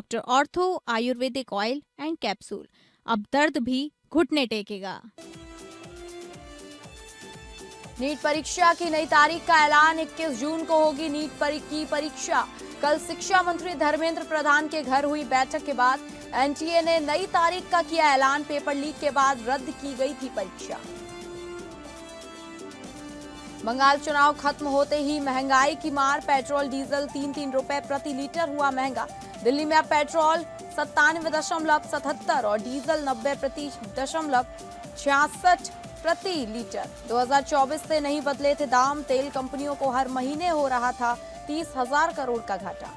Doctor ortho Ayurvedic oil and capsule. अब दर्द भी घुटने टेकेगा। नीट परीक्षा की नई तारीख का ऐलान 21 जून को होगी नीट की परीक्षा। कल शिक्षा मंत्री धर्मेंद्र प्रधान के घर हुई बैठक के बाद एनटीए ने नई तारीख का किया ऐलान। पेपर लीक के बाद रद्द की गई थी परीक्षा। बंगाल चुनाव खत्म होते ही महंगाई की मार। पेट्रोल डीजल 3-3 रुपए प्रति लीटर हुआ महंगा। दिल्ली में अब पेट्रोल 97.77 और डीजल 90.66 प्रति लीटर। 2024 से नहीं बदले थे दाम। तेल कंपनियों को हर महीने हो रहा था 30,000 करोड़ का घाटा।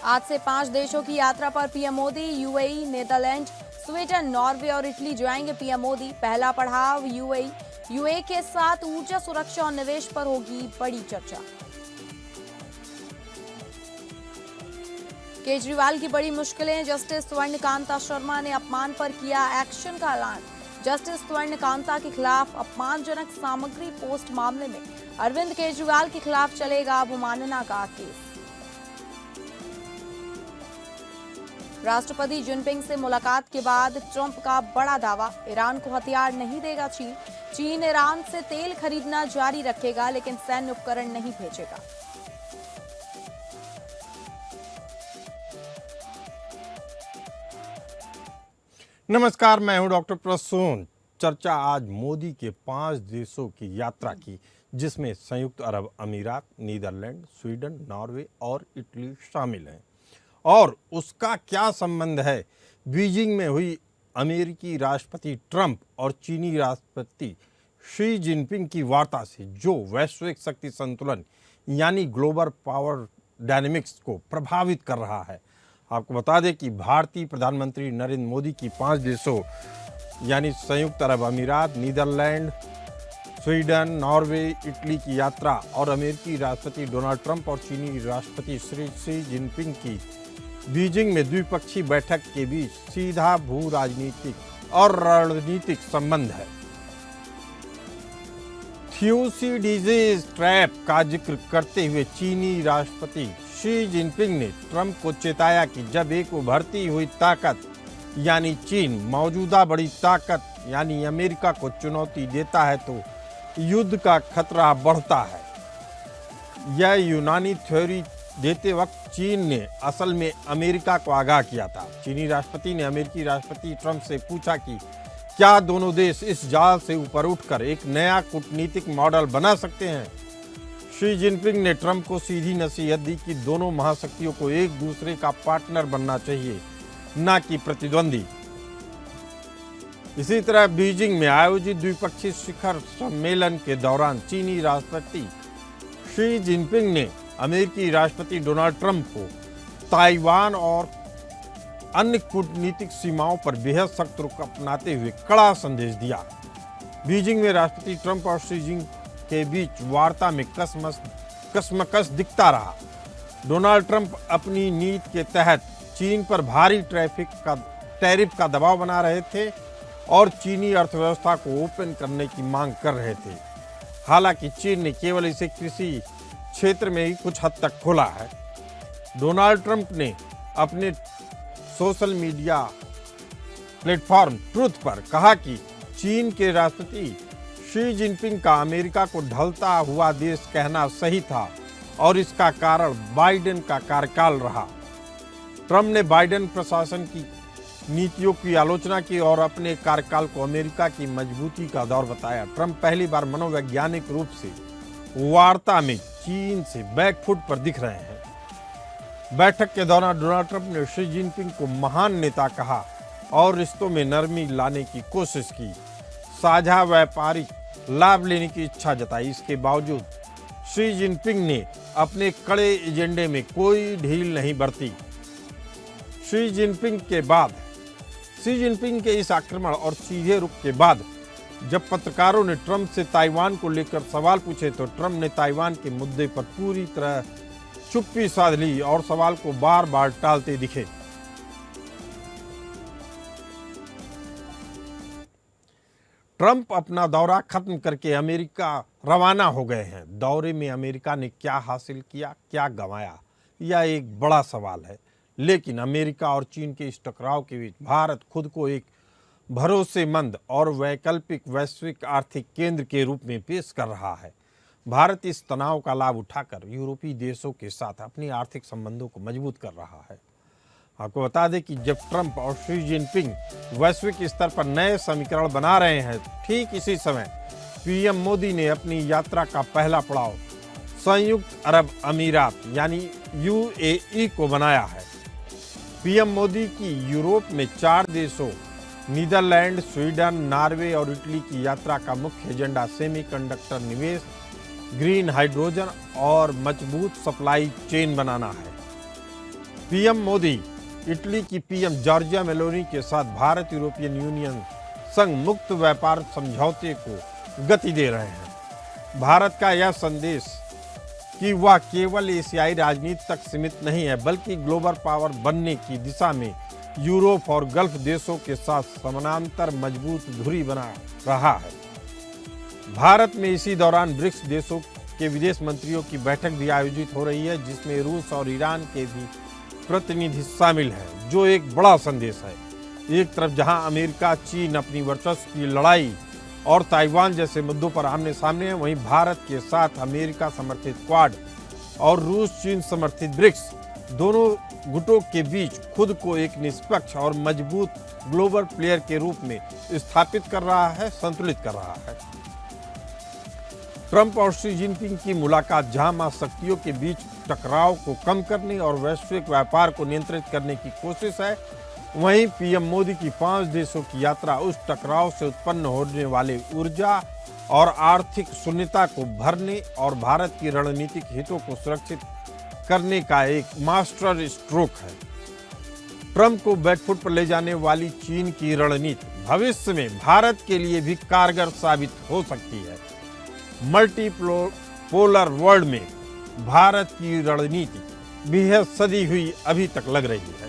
आज से 5 देशों की यात्रा पर PM Modi. UAE, Netherlands, Sweden, Norway और इटली जाएंगे पीएम मोदी। पहला पड़ाव यूएई के साथ ऊर्जा सुरक्षा और निवेश पर होगी बड़ी चर्चा। केजरीवाल की बड़ी मुश्किलें। जस्टिस स्वर्णकांता शर्मा ने अपमान पर किया एक्शन का ऐलान। जस्टिस स्वर्णकांता के खिलाफ अपमानजनक सामग्री पोस्ट मामले में अरविंद केजरीवाल के खिलाफ चलेगा अवमानना का केस। राष्ट्रपति जिनपिंग से मुलाकात के बाद ट्रंप का बड़ा दावा। ईरान को हथियार नहीं देगा चीन। चीन ईरान से तेल खरीदना जारी रखेगा लेकिन सैन्य उपकरण नहीं भेजेगा। नमस्कार, मैं हूं डॉक्टर प्रसून। चर्चा आज मोदी के 5 देशों की यात्रा की, जिसमें संयुक्त अरब अमीरात, नीदरलैंड, स्वीडन, नॉर्वे और इटली शामिल हैं। और उसका क्या संबंध है बीजिंग में हुई अमेरिकी राष्ट्रपति ट्रंप और चीनी राष्ट्रपति शी जिनपिंग की वार्ता से, जो वैश्विक शक्ति संतुलन यानी ग्लोबल पावर डायनेमिक्स को प्रभावित कर रहा है। आपको बता दें कि भारतीय प्रधानमंत्री नरेंद्र मोदी की 5 देशों यानी संयुक्त अरब अमीरात, नीदरलैंड, स्वीडन, नॉर्वे, इटली की यात्रा और अमेरिकी राष्ट्रपति डोनाल्ड ट्रंप और चीनी राष्ट्रपति शी जिनपिंग की बीजिंग में द्विपक्षीय बैठक के बीच सीधा भू राजनीतिक और रणनीतिक संबंध है। थ्यूसिडीजेस ट्रैप का जिक्र करते हुए चीनी राष्ट्रपति शी जिनपिंग ने ट्रंप को चेताया कि जब एक उभरती हुई ताकत यानी चीन मौजूदा बड़ी ताकत यानी अमेरिका को चुनौती देता है तो युद्ध का खतरा बढ़ता है। यह यूनानी थ्योरी देते वक्त चीन ने असल में अमेरिका को आगाह किया था। चीनी राष्ट्रपति ने अमेरिकी राष्ट्रपति ट्रंप से पूछा कि क्या दोनों देश इस जाल से ऊपर उठकर एक नया कूटनीतिक मॉडल बना सकते हैं। शी जिनपिंग ने ट्रंप को सीधी नसीहत दी कि दोनों महाशक्तियों को एक दूसरे का पार्टनर बनना चाहिए, न कि प्रतिद्वंदी। इसी तरह बीजिंग में आयोजित द्विपक्षीय शिखर सम्मेलन के दौरान चीनी राष्ट्रपति शी जिनपिंग ने अमेरिकी राष्ट्रपति डोनाल्ड ट्रंप को ताइवान और अन्य कूटनीतिक सीमाओं पर बेहद सख्त रुख अपनाते हुए कड़ा संदेश दिया। बीजिंग में राष्ट्रपति ट्रंप और शी जिनपिंग के बीच वार्ता में कसमकस दिखता रहा। डोनाल्ड ट्रंप अपनी नीति के तहत चीन पर भारी टैरिफ का दबाव बना रहे थे और चीनी अर्थव्यवस्था को ओपन करने की मांग कर रहे थे। हालांकि चीन ने केवल इसे कृषि क्षेत्र में ही कुछ हद तक खोला है। डोनाल्ड ट्रंप ने अपने सोशल मीडिया प्लेटफॉर्म ट्रुथ पर कहा कि चीन के राष्ट्रपति शी जिनपिंग का अमेरिका को ढलता हुआ देश कहना सही था और इसका कारण बाइडेन का कार्यकाल रहा। ट्रंप ने बाइडेन प्रशासन की नीतियों की आलोचना की और अपने कार्यकाल को अमेरिका की मजबूती का दौर बताया। ट्रंप पहली बार मनोवैज्ञानिक रूप से वार्ता में चीन से बैकफुट पर दिख रहे हैं। बैठक के दौरान डोनाल्ड ट्रंप ने शी जिनपिंग को महान नेता कहा और रिश्तों में नरमी लाने की कोशिश की। साझा व्यापारिक लाभ लेने की इच्छा जताई। इसके बावजूद शी जिनपिंग ने अपने कड़े एजेंडे में कोई ढील नहीं बरती। शी जिनपिंग के इस आक्रमण और सीधे रुख के बाद जब पत्रकारों ने ट्रंप से ताइवान को लेकर सवाल पूछे तो ट्रंप ने ताइवान के मुद्दे पर पूरी तरह चुप्पी साध ली और सवाल को बार बार टालते दिखे। ट्रंप अपना दौरा खत्म करके अमेरिका रवाना हो गए हैं। दौरे में अमेरिका ने क्या हासिल किया, क्या गंवाया, यह एक बड़ा सवाल है। लेकिन अमेरिका और चीन के इस टकराव के बीच भारत खुद को एक भरोसेमंद और वैकल्पिक वैश्विक आर्थिक केंद्र के रूप में पेश कर रहा है। भारत इस तनाव का लाभ उठाकर यूरोपीय देशों के साथ अपनी आर्थिक संबंधों को मजबूत कर रहा है। आपको बता दें कि जब ट्रंप और शी जिनपिंग वैश्विक स्तर पर नए समीकरण बना रहे हैं, ठीक इसी समय पीएम मोदी ने अपनी यात्रा का पहला पड़ाव संयुक्त अरब अमीरात यानी यूएई को बनाया है। पीएम मोदी की यूरोप में 4 देशों नीदरलैंड, स्वीडन, नॉर्वे और इटली की यात्रा का मुख्य एजेंडा सेमीकंडक्टर निवेश, ग्रीन हाइड्रोजन और मजबूत सप्लाई चेन बनाना है। पीएम मोदी इटली की पीएम जॉर्जिया मेलोनी के साथ भारत यूरोपियन यूनियन संघ मुक्त व्यापार समझौते को गति दे रहे हैं। भारत का यह संदेश कि वह केवल एशियाई राजनीति तक सीमित नहीं है, बल्कि ग्लोबल पावर बनने की दिशा में यूरोप और गल्फ देशों के साथ समानांतर मजबूत धुरी बना रहा है। भारत में इसी दौरान ब्रिक्स देशों के विदेश मंत्रियों की बैठक भी आयोजित हो रही है, जिसमें रूस और ईरान के भी प्रतिनिधि शामिल हैं, जो एक बड़ा संदेश है। एक तरफ जहां अमेरिका चीन अपनी वर्चस्व की लड़ाई और ताइवान जैसे मुद्दों पर आमने सामने है, वहीं भारत के साथ अमेरिका समर्थित क्वाड और रूस चीन समर्थित ब्रिक्स दोनों गुटों के बीच खुद को एक निष्पक्ष और मजबूत ग्लोबल प्लेयर के रूप में स्थापित कर रहा है, संतुलित कर रहा है। ट्रंप और शी जिनपिंग की मुलाकात जहां महाशक्तियों के बीच टकराव को कम करने और वैश्विक व्यापार को नियंत्रित करने की कोशिश है, वहीं पीएम मोदी की 5 देशों की यात्रा उस टकराव से उत्पन्न होने वाले ऊर्जा और आर्थिक शून्यता को भरने और भारत की रणनीतिक हितों को सुरक्षित करने का एक मास्टर स्ट्रोक है। ट्रंप को बैकफुट पर ले जाने वाली चीन की रणनीति भविष्य में भारत के लिए भी कारगर साबित हो सकती है। मल्टीपोलर वर्ल्ड में भारत की रणनीति बेहद सदी हुई अभी तक लग रही है।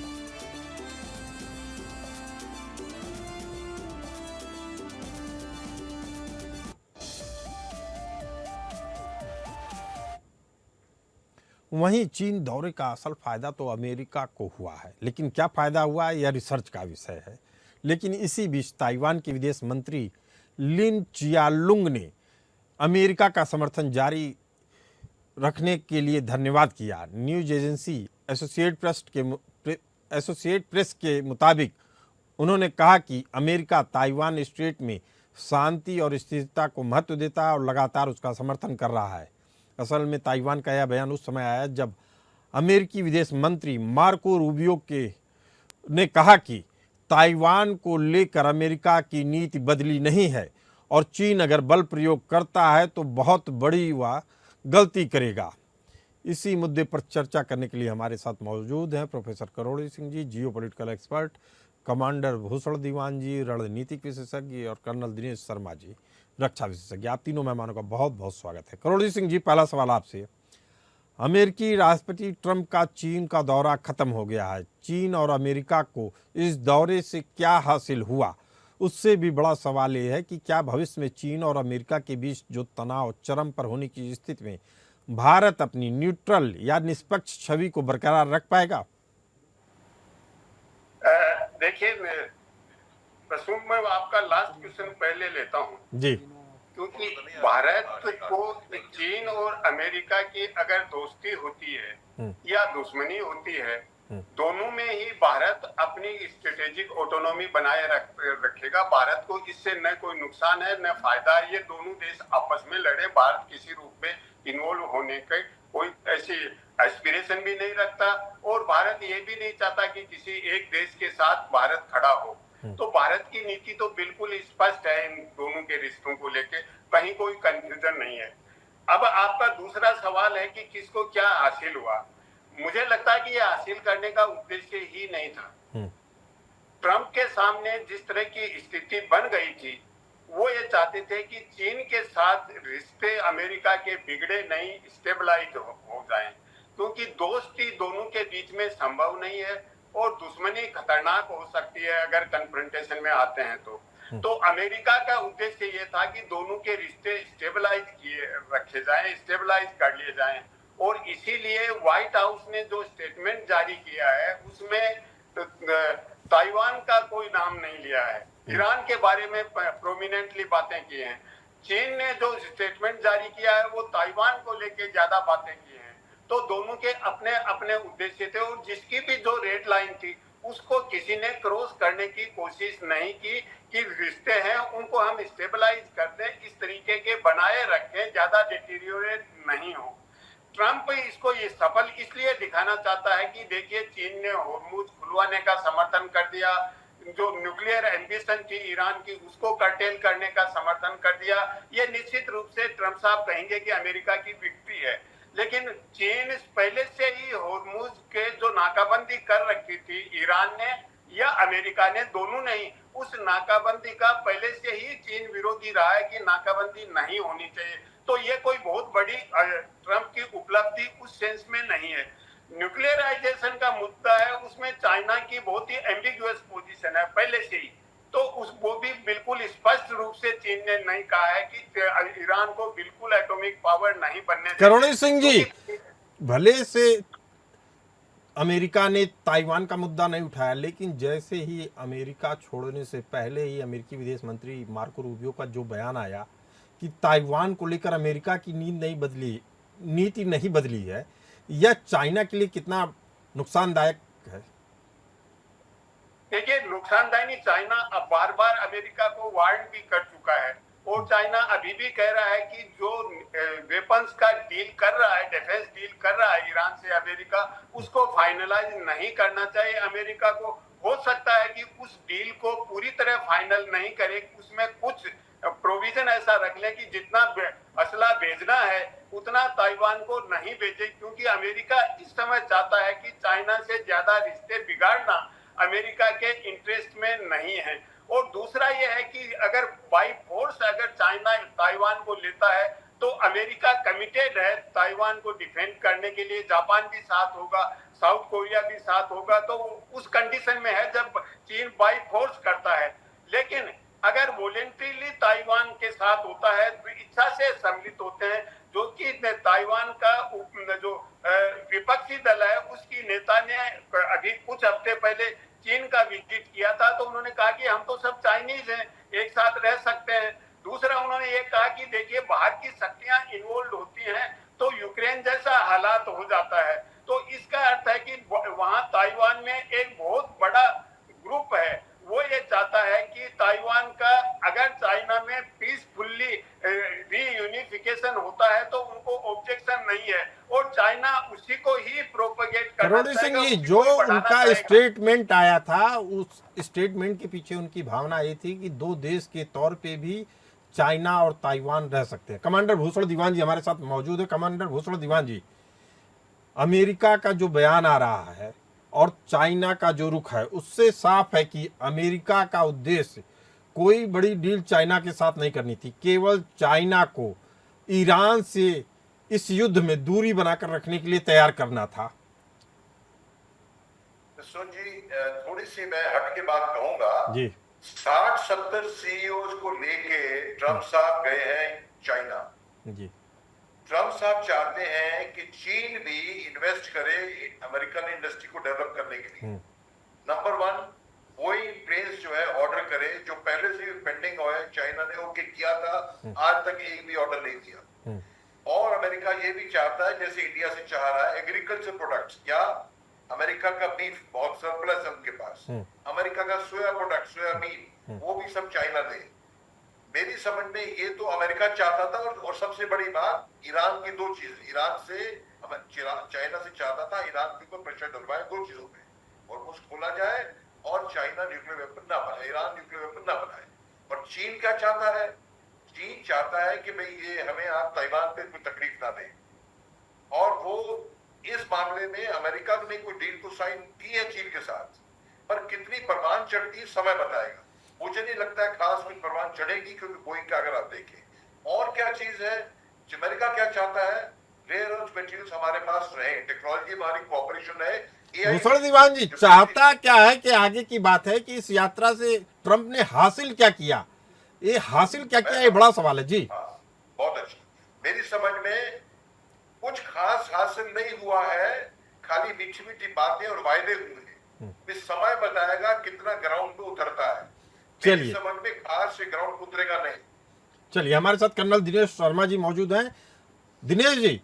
वहीं चीन दौरे का असल फायदा तो अमेरिका को हुआ है, लेकिन क्या फायदा हुआ यह रिसर्च का विषय है। लेकिन इसी बीच ताइवान के विदेश मंत्री लिन चियालुंग ने अमेरिका का समर्थन जारी रखने के लिए धन्यवाद किया। न्यूज एजेंसी एसोसिएट प्रेस के मुताबिक उन्होंने कहा कि अमेरिका ताइवान स्ट्रेट में शांति और स्थिरता को महत्व देता है और लगातार उसका समर्थन कर रहा है। असल में ताइवान का यह बयान उस समय आया जब अमेरिकी विदेश मंत्री मार्को रूबियो ने कहा कि ताइवान को लेकर अमेरिका की नीति बदली नहीं है और चीन अगर बल प्रयोग करता है तो बहुत बड़ी वह गलती करेगा। इसी मुद्दे पर चर्चा करने के लिए हमारे साथ मौजूद हैं प्रोफेसर करोड़ी Singh ji, geopolitical expert, commander Bhushan दीवान जी, रणनीतिक विशेषज्ञ, और कर्नल दिनेश शर्मा जी, रक्षा विशेषज्ञ। आप तीनों मेहमानों का बहुत बहुत स्वागत है। करोड़ी सिंह जी, पहला सवाल आपसे। अमेरिकी राष्ट्रपति ट्रंप का चीन का दौरा खत्म हो गया है। चीन और अमेरिका को इस दौरे से क्या हासिल हुआ? उससे भी बड़ा सवाल यह है कि क्या भविष्य में चीन और अमेरिका के बीच जो तनाव चरम पर होने की स्थिति में भारत अपनी न्यूट्रल या निष्पक्ष छवि को बरकरार रख पाएगा? देखिए, प्रसून मैं आपका लास्ट क्वेश्चन पहले लेता हूँ जी, क्योंकि भारत को चीन और अमेरिका की अगर दोस्ती होती है या दुश्मनी होती है, दोनों में ही भारत अपनी स्ट्रेटेजिक ऑटोनॉमी बनाए रखेगा। भारत को इससे न कोई नुकसान है न फायदा है। ये दोनों देश आपस में लड़े, भारत किसी रूप में इन्वॉल्व होने के कोई ऐसी एस्पिरेशन भी नहीं रखता और भारत ये भी नहीं चाहता कि किसी एक देश के साथ भारत खड़ा हो। तो भारत की नीति तो बिल्कुल स्पष्ट है इन दोनों के रिश्तों को लेके, कहीं कोई कंफ्यूजन नहीं है। अब आपका दूसरा सवाल है कि किसको क्या हासिल हुआ। मुझे लगता है कि ये हासिल करने का उद्देश्य ही नहीं था। ट्रंप के सामने जिस तरह की स्थिति बन गई थी, वो ये चाहते थे कि चीन के साथ रिश्ते अमेरिका के बिगड़े नहीं, स्टेबलाइज हो जाएं, क्योंकि दोस्ती दोनों के बीच में संभव नहीं है और दुश्मनी खतरनाक हो सकती है अगर कन्फ्रंटेशन में आते हैं तो। तो अमेरिका का उद्देश्य ये था कि दोनों के रिश्ते स्टेबलाइज कर लिए जाएं और इसीलिए व्हाइट हाउस ने जो स्टेटमेंट जारी किया है उसमें ताइवान का कोई नाम नहीं लिया है, ईरान के बारे में प्रोमिनेंटली बातें की हैं। चीन ने जो स्टेटमेंट जारी किया है वो ताइवान को लेके ज्यादा बातें की हैं। तो दोनों के अपने अपने उद्देश्य थे और जिसकी भी जो रेड लाइन थी उसको किसी ने क्रॉस करने की कोशिश नहीं की कि रिश्ते हैं उनको हम स्टेबलाइज कर दें, इस तरीके के बनाए रखें, ज्यादा डिटीरियोरेट नहीं हो। ट्रंप इसको ये सफल इसलिए दिखाना चाहता है कि देखिए चीन ने होर्मुज खुलवाने का समर्थन कर दिया, जो न्यूक्लियर एम्बिशन थी ईरान की उसको कर्टेल करने का समर्थन कर दिया। ये निश्चित रूप से ट्रंप साहब कहेंगे कि अमेरिका की विक्ट्री है, लेकिन चीन पहले से ही होर्मुज के जो नाकाबंदी कर रखी थी ईरान ने या अमेरिका ने, दोनों ने ही उस नाकाबंदी का पहले से ही चीन विरोधी रहा है कि नाकाबंदी नहीं होनी चाहिए। तो ये कोई बहुत बड़ी ट्रंप की उपलब्धि उस सेंस में नहीं है। न्यूक्लियराइजेशन का मुद्दा है, उसमें चाइना की बहुत ही एम्बिगुअस पोजीशन है पहले से ही। तो वो भी बिल्कुल स्पष्ट रूप से चीन ने नहीं कहा है कि ईरान को बिल्कुल एटॉमिक पावर नहीं बनने देंगे। करुणी सिंह जी, भले से अमेरिका ने ताइवान का मुद्दा नहीं उठाया, लेकिन जैसे ही अमेरिका छोड़ने से पहले ही अमेरिकी विदेश मंत्री मार्को रूबियो का जो बयान आया कि ताइवान को लेकर अमेरिका की नीति नहीं बदली है, यह चाइना के लिए कितना नुकसानदायक है? देखिए, नुकसानदायी चाइना अब बार बार अमेरिका को वार्न भी कर चुका है और चाइना अभी भी कह रहा है कि जो वेपन्स का डील कर रहा है, डिफेंस डील कर रहा है ईरान से अमेरिका, उसको फाइनलाइज नहीं करना चाहिए अमेरिका को। हो सकता है कि उस डील को पूरी तरह फाइनल नहीं करे, उसमें कुछ प्रोविजन ऐसा रख ले कि जितना असला भेजना है उतना ताइवान को नहीं भेजे, क्योंकि अमेरिका इस समय चाहता है कि चाइना से ज्यादा रिश्ते बिगाड़ना अमेरिका के इंटरेस्ट में नहीं है। और दूसरा यह है कि अगर बाई फोर्स अगर चाइना ताइवान को लेता है तो अमेरिका कमिटेड है ताइवान को डिफेंड करने के लिए। जापान भी साथ होगा, साउथ कोरिया भी साथ होगा, तो उस कंडीशन में है जब चीन बाई फोर्स करता है। लेकिन अगर वॉलेंटरीली ताइवान के साथ होता है तो इच्छा से सम्मिलित होते हैं, जो कि ताइवान का जो विपक्षी दल है उसकी नेता ने अभी कुछ हफ्ते पहले चीन का विजिट किया था, तो उन्होंने कहा कि हम तो सब चाइनीज हैं, एक साथ रह सकते हैं। दूसरा उन्होंने ये कहा कि देखिए बाहर की शक्तियां इन्वॉल्व होती हैं तो यूक्रेन जैसा हालात हो जाता है। तो इसका अर्थ है कि वहां ताइवान में एक बहुत बड़ा ग्रुप है, वो ये चाहता है कि ताइवान का अगर चाइना में पीसफुल्ली रीयूनिफिकेशन होता है तो उनको ऑब्जेक्शन नहीं है और चाइना उसी को ही प्रोपेगेट करना करुणी सिंह जी, जो उनका स्टेटमेंट आया था उस स्टेटमेंट के पीछे उनकी भावना ये थी कि दो देश के तौर पे भी चाइना और ताइवान रह सकते हैं। कमांडर भूषण दीवान जी हमारे साथ मौजूद है। कमांडर भूषण दीवान जी, अमेरिका का जो बयान आ रहा है और चाइना का जो रुख है उससे साफ है कि अमेरिका का उद्देश्य कोई बड़ी डील चाइना के साथ नहीं करनी थी, केवल चाइना को ईरान से इस युद्ध में दूरी बनाकर रखने के लिए तैयार करना था। सुन जी, थोड़ी सी मैं हट के बात कहूंगा जी। 60-70 सीईओज को लेके ट्रंप साहब गए हैं चाइना जी। ट्रंप साहब चाहते हैं कि चीन भी इन्वेस्ट करे अमेरिकन इंडस्ट्री को डेवलप करने के लिए। नंबर 1, बोइंग प्लेन्स जो है ऑर्डर करे, जो पहले से पेंडिंग है, चाइना ने ओके किया था, आज तक एक भी ऑर्डर नहीं दिया। और अमेरिका ये भी चाहता है, जैसे इंडिया से चाह रहा है, एग्रीकल्चर प्रोडक्ट्स, क्या अमेरिका का बीफ बहुत सरप्लस है उनके पास, अमेरिका का सोया प्रोडक्ट, सोयाबीन, वो भी सब चाइना दे। मेरी समझ में ये तो अमेरिका चाहता था। और सबसे बड़ी बात, ईरान की दो चीज, ईरान से चाइना से चाहता था ईरान के ऊपर प्रेशर डलवाए दो चीजों पे, और खोला जाए और चाइना न्यूक्लियर वेपन ना बनाए, ईरान न्यूक्लियर वेपन ना बनाए। और चीन क्या चाहता है? चीन चाहता है कि भाई ये हमें आप ताइवान पे कोई तकलीफ ना दें, और वो इस मामले में अमेरिका ने कोई डील तो साइन की है चीन के साथ, पर कितनी परवान चढ़ती समय बताएगा। मुझे नहीं लगता है खास कुछ परवान चढ़ेगी, क्योंकि बोइंग का अगर आप देखें। और क्या चीज है, अमेरिका क्या चाहता है, रेयर अर्थ मटेरियल्स हमारे पास रहे, टेक्नोलॉजी हमारी कॉपरेशन है। भूषण दीवान जी, चाहता क्या है कि आगे की बात है कि इस यात्रा से ट्रंप ने हासिल क्या किया, ये हासिल क्या किया, ये बड़ा सवाल है जी। हाँ, बहुत अच्छा। मेरी समझ में कुछ खास हासिल नहीं हुआ है, खाली मीठी मीठी बातें और वायदे हुए हैं। इस समय बताएगा कितना ग्राउंड पे उतरता है। मेरी चलिए। समझ में खास से ग्राउंड उतरेगा नहीं। चलिए, हमारे साथ कर्नल दिनेश शर्मा जी मौजूद हैं। दिनेश जी,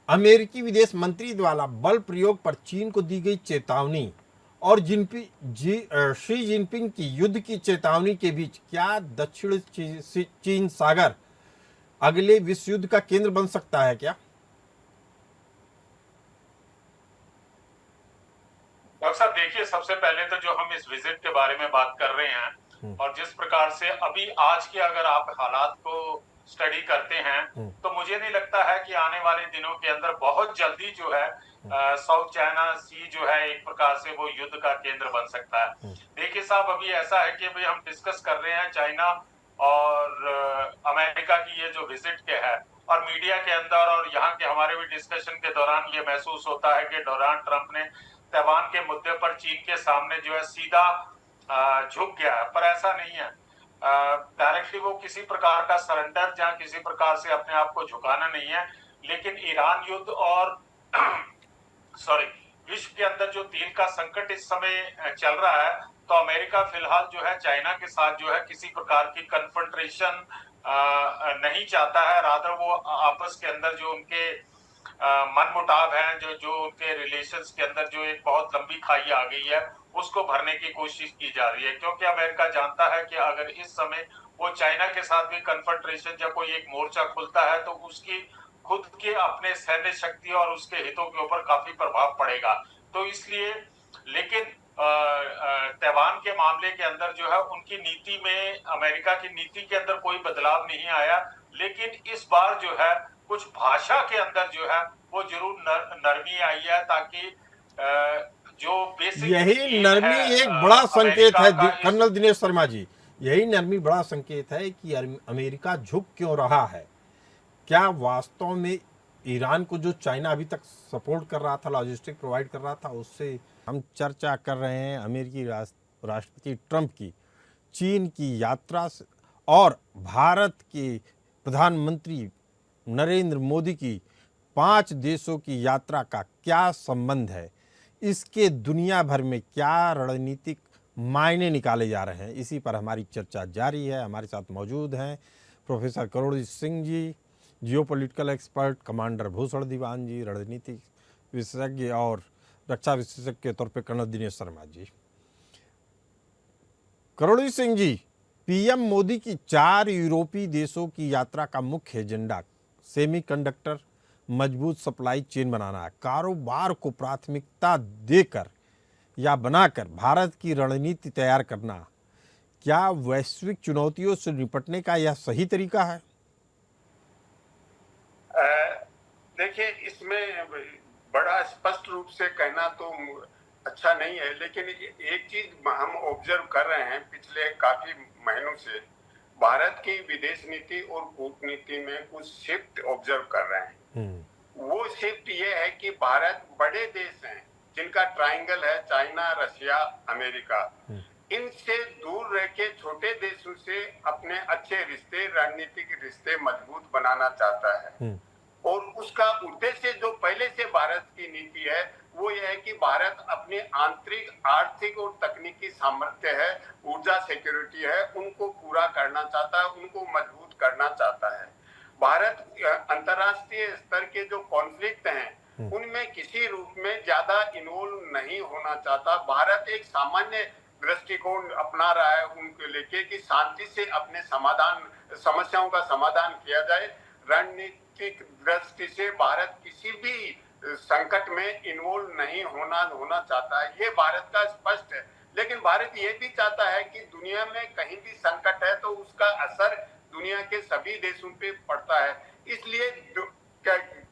अमेरिकी विदेश मंत्री द्वारा बल प्रयोग पर चीन को दी गई चेतावनी और शी जिनपिंग की युद्ध की चेतावनी के बीच क्या दक्षिण चीन सागर अगले विश्व युद्ध का केंद्र बन सकता है क्या? डॉक्टर साहब देखिए, सबसे पहले तो जो हम इस विजिट के बारे में बात कर रहे हैं और जिस प्रकार से अभी आज के अगर आप हालात को स्टडी करते हैं तो मुझे नहीं लगता है कि आने वाले दिनों के अंदर बहुत जल्दी जो है साउथ चाइना सी जो है एक प्रकार से वो युद्ध का केंद्र बन सकता है। देखिए साहब, अभी ऐसा है कि भाई हम डिस्कस कर रहे हैं चाइना और अमेरिका की ये जो विजिट के है, और मीडिया के अंदर और यहाँ के हमारे भी डिस्कशन के दौरान ये महसूस होता है कि डोनाल्ड ट्रंप ने ताइवान के मुद्दे पर चीन के सामने जो है सीधा झुक गया है, पर ऐसा नहीं है। डायरेक्टली वो किसी प्रकार का सरेंडर या किसी प्रकार से अपने आप को झुकाना नहीं है, लेकिन ईरान युद्ध और विश्व के अंदर जो तेल का संकट इस समय चल रहा है, तो अमेरिका फिलहाल जो है चाइना के साथ जो है किसी प्रकार की कन्फ्रंटेशन नहीं चाहता है। रादर वो आपस के अंदर जो उनके मन मुटाव है, जो उनके रिलेशंस के अंदर जो एक बहुत लंबी खाई आ गई है, उसको भरने की कोशिश की जा रही है, क्योंकि अमेरिका जानता है कि अगर इस समय वो चाइना के साथ भी कन्फ्रंटेशन या कोई एक मोर्चा खुलता है तो उसकी खुद के अपने सैन्य शक्ति और उसके हितों के ऊपर काफी प्रभाव पड़ेगा। तो इसलिए, लेकिन ताइवान के मामले के अंदर जो है उनकी नीति में, अमेरिका की नीति के अंदर कोई बदलाव नहीं आया, लेकिन इस बार जो है कुछ भाषा के अंदर जो है वो जरूर नरमी आई है, ताकि जो बेसिक यही नरमी एक बड़ा संकेत है कर्नल दिनेश शर्मा जी, यही नरमी बड़ा संकेत है कि अमेरिका झुक क्यों रहा है। क्या वास्तव में ईरान को जो चाइना अभी तक सपोर्ट कर रहा था, लॉजिस्टिक प्रोवाइड कर रहा था, उससे हम चर्चा कर रहे हैं अमेरिकी राष्ट्रपति ट्रंप की चीन की यात्रा और भारत के प्रधानमंत्री नरेंद्र मोदी की 5 देशों की यात्रा का क्या संबंध है, इसके दुनिया भर में क्या रणनीतिक मायने निकाले जा रहे हैं, इसी पर हमारी चर्चा जारी है। हमारे साथ मौजूद हैं professor करोड़जीत Singh ji, geopolitical expert, commander Bhushan दीवान जी, रणनीतिक विशेषज्ञ और रक्षा विशेषज्ञ के तौर पर कर्नल दिनेश शर्मा जी। करोड़जीत सिंह जी, पीएम मोदी की 4 यूरोपीय देशों की यात्रा का मुख्य एजेंडा सेमीकंडक्टर मजबूत सप्लाई चेन बनाना है। कारोबार को प्राथमिकता देकर या बनाकर भारत की रणनीति तैयार करना, क्या वैश्विक चुनौतियों से निपटने का यह सही तरीका है? देखिए, इसमें बड़ा स्पष्ट रूप से कहना तो अच्छा नहीं है, लेकिन एक चीज हम ऑब्जर्व कर रहे हैं पिछले काफी महीनों से, भारत की विदेश नीति और कूटनीति में कुछ शिफ्ट ऑब्जर्व कर रहे हैं। वो शिफ्ट ये है कि भारत बड़े देश हैं जिनका ट्रायंगल है चाइना, रशिया, अमेरिका, इनसे दूर रह के छोटे देशों से अपने अच्छे रिश्ते, रणनीतिक रिश्ते मजबूत बनाना चाहता है। और उसका उद्देश्य जो पहले से भारत की नीति है वो ये है कि भारत अपनी आंतरिक, आर्थिक और तकनीकी सामर्थ्य है, ऊर्जा सिक्योरिटी है, उनको पूरा करना चाहता है, उनको मजबूत करना चाहता है। भारत अंतर्राष्ट्रीय स्तर के जो कॉन्फ्लिक्ट हैं उनमें किसी रूप में ज्यादा इन्वॉल्व नहीं होना चाहता। भारत एक सामान्य दृष्टिकोण अपना रहा है उनके लेके कि शांति से अपने समस्याओं का समाधान किया जाए। रणनीतिक दृष्टि से भारत किसी भी संकट में इन्वॉल्व नहीं होना चाहता है, ये भारत का स्पष्ट है। लेकिन भारत ये भी चाहता है कि दुनिया में कहीं भी संकट है तो उसका असर दुनिया के सभी देशों पे पड़ता है। इसलिए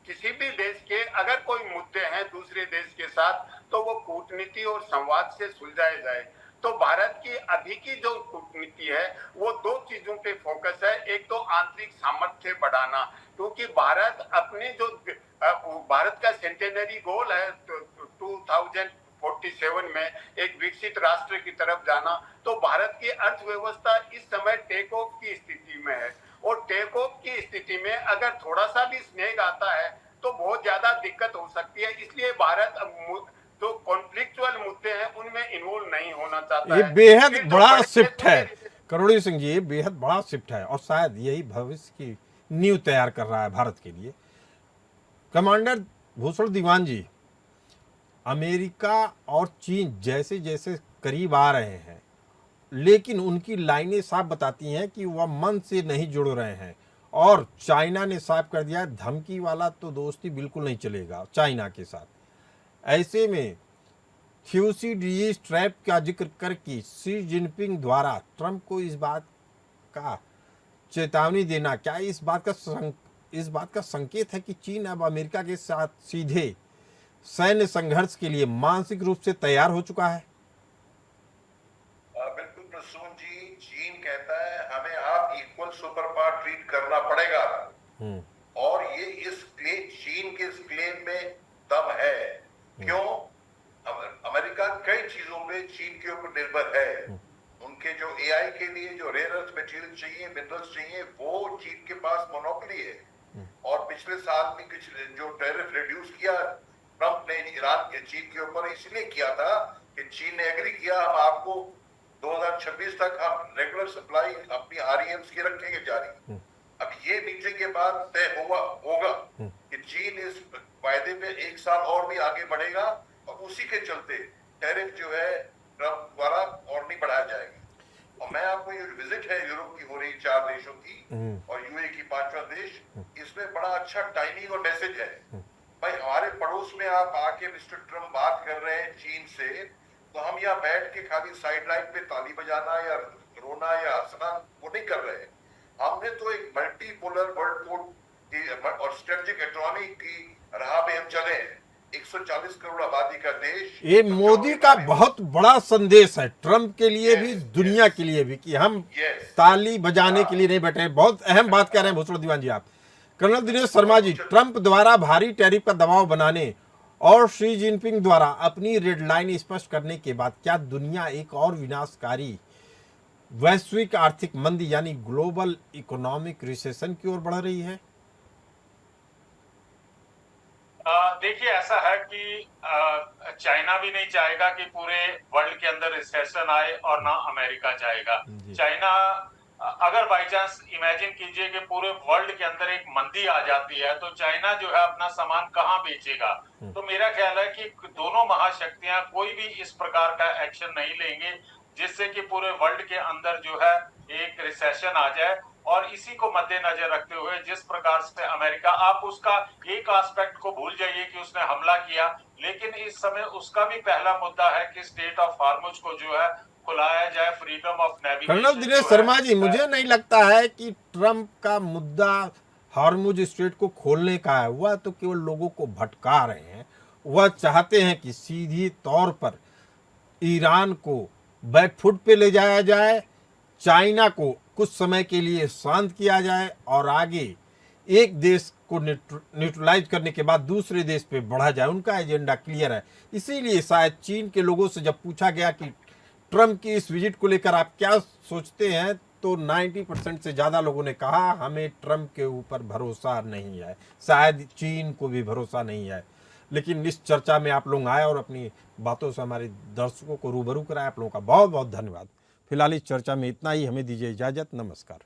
किसी भी देश के अगर कोई मुद्दे हैं दूसरे देश के साथ तो वो कूटनीति और संवाद से सुलझाए जाए। तो भारत की अभी की जो कूटनीति है वो 2 चीजों पे फोकस है। एक तो आंतरिक सामर्थ्य बढ़ाना, क्योंकि भारत अपने जो भारत का सेंटेनरी गोल है 2040 2047 में एक विकसित राष्ट्र की तरफ जाना, तो भारत की अर्थव्यवस्था इस समय टेक ऑफ की स्थिति में है। और टेक ऑफ की स्थिति में अगर थोड़ा सा भी स्नेग आता है तो बहुत ज्यादा दिक्कत हो सकती है। इसलिए भारत जो कॉन्फ्लिक्चुअल मुद्दे हैं उनमें इन्वॉल्व नहीं होना चाहता ये है। बेहद फिर जो बड़ा बड़े शिफ्ट है मुद्दे- करोड़ी सिंह जी, ये बेहद बड़ा शिफ्ट है और शायद यही भविष्य की नींव तैयार कर रहा है भारत के लिए। कमांडर भूषण दीवान जी, अमेरिका और चीन जैसे जैसे करीब आ रहे हैं, लेकिन उनकी लाइनें साफ बताती हैं कि वह मन से नहीं जुड़ रहे हैं। और चाइना ने साफ कर दिया, धमकी वाला तो दोस्ती बिल्कुल नहीं चलेगा चाइना के साथ। ऐसे में थ्यूसीडीज ट्रैप का जिक्र करके शी जिनपिंग द्वारा ट्रंप को इस बात का चेतावनी देना, क्या इस बात का संकेत है कि चीन अब अमेरिका के साथ सीधे सैन्य संघर्ष के लिए मानसिक रूप से तैयार हो चुका है? बिल्कुल प्रसून जी, चीन कहता है हमें आप इक्वल सुपर पावर ट्रीट करना पड़ेगा और ये चीन के इस क्लेम में दम है। क्यों? अमेरिका कई चीजों पे चीन के ऊपर निर्भर है। उनके जो एआई के लिए जो रेयर अर्थ मटेरियल चाहिए, मिनरल्स चाहिए, वो चीन के पास मोनोपोली है। और पिछले साल में कुछ जो टैरिफ रिड्यूस किया ट्रंप ने चीन के ऊपर, इसलिए किया था कि चीन ने एग्री किया हम आपको 2026 तक हम रेगुलर सप्लाई अपनी आरईएम्स की रखेंगे जारी। अब ये मीटिंग के बाद तय होगा कि चीन इस वायदे पे एक साल और भी आगे बढ़ेगा और उसी के चलते टैरिफ जो है ट्रंप द्वारा और नहीं बढ़ाया जाएगा। और मैं आपको ये विजिट है यूरोप की हो रही 4 देशों की और यूए की 5वां देश, इसमें बड़ा अच्छा टाइमिंग और मैसेज है। भाई हमारे पड़ोस में आप आके मिस्टर ट्रंप बात कर रहे हैं चीन से, तो हम यहाँ बैठ के खाली साइड लाइन पे ताली बजाना या रोना या हंसना वो नहीं कर रहे हैं। हमने तो एक मल्टीपोलर वर्ल्ड कोड और स्ट्रेटेजिक इकोनॉमी की राह पे हम चले हैं। 140 करोड़ आबादी का देश। ये मोदी का बहुत बड़ा संदेश है ट्रंप के लिए भी, दुनिया के लिए भी, कि हम ताली बजाने के लिए नहीं बैठे। बहुत अहम बात कह रहे हैं भूषण दीवान जी आप। कर्नल दिनेश शर्मा जी, ट्रंप द्वारा भारी टैरिफ का दबाव बनाने और शी जिनपिंग द्वारा अपनी रेड लाइन स्पष्ट करने के बाद क्या दुनिया एक और विनाशकारी वैश्विक आर्थिक मंदी यानी ग्लोबल इकोनॉमिक रिसेशन की ओर बढ़ रही है? देखिए, ऐसा है कि चाइना भी नहीं चाहेगा कि पूरे वर्ल्ड के अंदर रिसेशन आए और ना अमेरिका चाहेगा। चाइना अगर बाई चांस इमेजिन कीजिए कि पूरे वर्ल्ड के अंदर एक मंदी आ जाती है तो चाइना जो है अपना सामान कहाँ बेचेगा। तो मेरा ख्याल है कि दोनों महाशक्तियां कोई भी इस प्रकार का एक्शन नहीं लेंगे जिससे कि पूरे वर्ल्ड के अंदर जो है एक रिसेशन आ जाए। और इसी को मद्देनजर रखते हुए जिस प्रकार से अमेरिका, आप उसका एक एस्पेक्ट को भूल जाइए कि उसने हमला किया, लेकिन इस समय उसका भी पहला मुद्दा है कि स्टेट ऑफ हार्मुज को जो है खुलाया जाए, freedom of navigation. Colonel Dinesh Sharma ji, मुझे नहीं लगता है कि ट्रंप का मुद्दा हार्मुज स्ट्रेट को खोलने का है। वह तो केवल लोगों को भटका रहे हैं। वह चाहते हैं कि सीधी तौर पर ईरान को बैकफुट पे ले जाया जाए, चाइना को कुछ समय के लिए शांत किया जाए और आगे एक देश को न्यूट्रलाइज करने के बाद दूसरे देश पे बढ़ा जाए। उनका एजेंडा क्लियर है। इसीलिए शायद चीन के लोगों से जब पूछा गया कि ट्रंप की इस विजिट को लेकर आप क्या सोचते हैं, तो 90% से ज़्यादा लोगों ने कहा हमें ट्रंप के ऊपर भरोसा नहीं है। शायद चीन को भी भरोसा नहीं है। लेकिन इस चर्चा में आप लोग आए और अपनी बातों से हमारे दर्शकों को रूबरू कराए। आप लोगों का बहुत बहुत धन्यवाद। फिलहाल इस चर्चा में इतना ही। हमें दीजिए इजाज़त। नमस्कार।